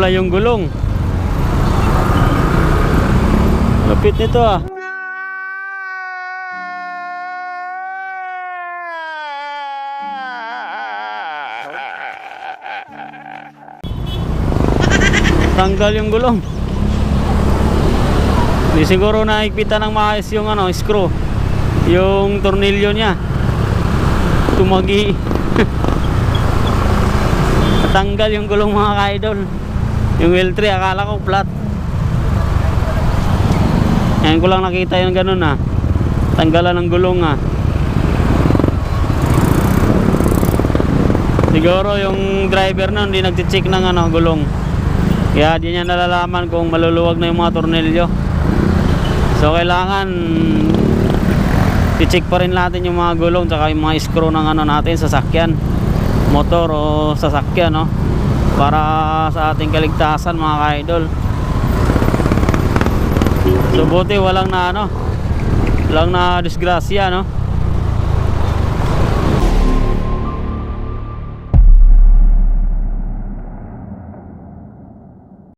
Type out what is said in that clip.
pala yung gulong. Lupit nito ah. Tanggal yung gulong. Di siguro naigpitan ng maayos yung ano, screw, yung tornilyo niya. Tumagi. Tanggal yung gulong mga ka-idol. Yung L3 akala ko flat. Ngayon ko lang nakita yung ganun ah. Tanggalan ng gulong ah. Siguro yung driver na hindi nagti-check ng ano, gulong. Kaya di niya nalalaman kung maluluwag na yung mga tornilyo. So kailangan i-check pa rin natin yung mga gulong tsaka yung mga screw ng ano natin, sasakyan, motor o sasakyan, no? Para sa ating kaligtasan mga ka-idol. So buti walang na ano, walang na disgrasya, no?